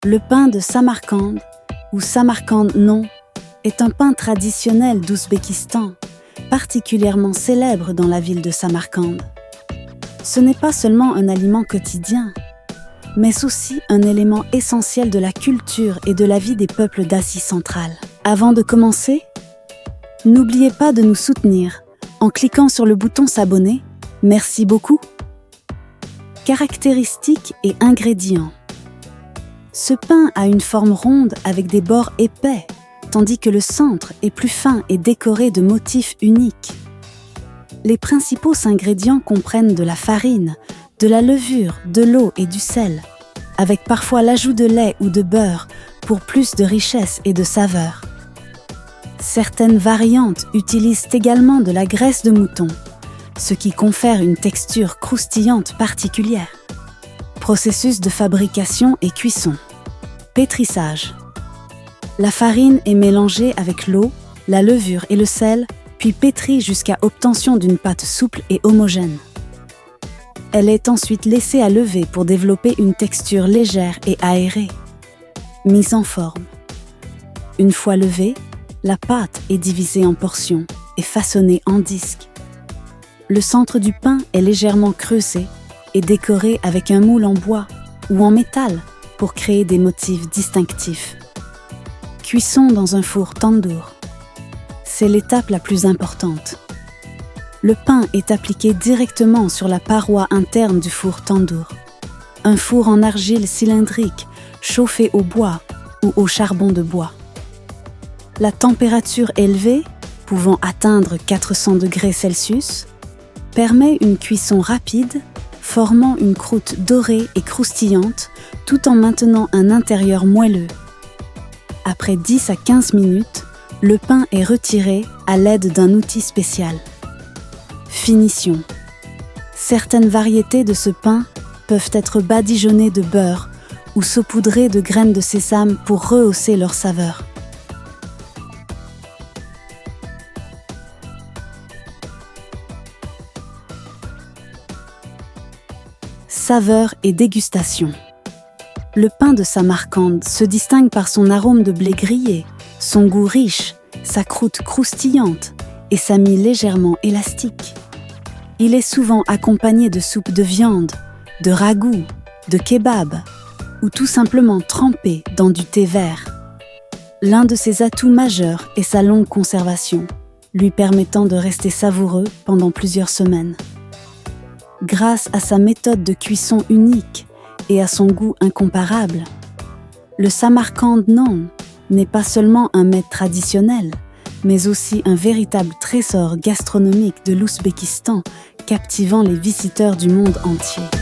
Le pain de Samarcande, ou Samarcande non, est un pain traditionnel d'Ouzbékistan, particulièrement célèbre dans la ville de Samarcande. Ce n'est pas seulement un aliment quotidien, mais aussi un élément essentiel de la culture et de la vie des peuples d'Asie centrale. Avant de commencer, n'oubliez pas de nous soutenir en cliquant sur le bouton s'abonner. Merci beaucoup. Caractéristiques et ingrédients. Ce pain a une forme ronde avec des bords épais, tandis que le centre est plus fin et décoré de motifs uniques. Les principaux ingrédients comprennent de la farine, de la levure, de l'eau et du sel, avec parfois l'ajout de lait ou de beurre pour plus de richesse et de saveur. Certaines variantes utilisent également de la graisse de mouton, ce qui confère une texture croustillante particulière. Processus de fabrication et cuisson. Pétrissage. La farine est mélangée avec l'eau, la levure et le sel, puis pétrie jusqu'à obtention d'une pâte souple et homogène. Elle est ensuite laissée à lever pour développer une texture légère et aérée. Mise en forme. Une fois levée, la pâte est divisée en portions et façonnée en disques. Le centre du pain est légèrement creusé et décoré avec un moule en bois ou en métal pour créer des motifs distinctifs. Cuisson dans un four tandoor. C'est l'étape la plus importante. Le pain est appliqué directement sur la paroi interne du four tandoor. Un four en argile cylindrique chauffé au bois ou au charbon de bois. La température élevée, pouvant atteindre 400 degrés Celsius, permet une cuisson rapide, formant une croûte dorée et croustillante, tout en maintenant un intérieur moelleux. Après 10 à 15 minutes, le pain est retiré à l'aide d'un outil spécial. Finition. Certaines variétés de ce pain peuvent être badigeonnées de beurre ou saupoudrées de graines de sésame pour rehausser leur saveur. Saveur et dégustation. Le pain de Samarcande se distingue par son arôme de blé grillé, son goût riche, sa croûte croustillante et sa mie légèrement élastique. Il est souvent accompagné de soupe de viande, de ragoût, de kebab ou tout simplement trempé dans du thé vert. L'un de ses atouts majeurs est sa longue conservation, lui permettant de rester savoureux pendant plusieurs semaines. Grâce à sa méthode de cuisson unique et à son goût incomparable, le Samarcande non n'est pas seulement un mets traditionnel, mais aussi un véritable trésor gastronomique de l'Ouzbékistan, captivant les visiteurs du monde entier.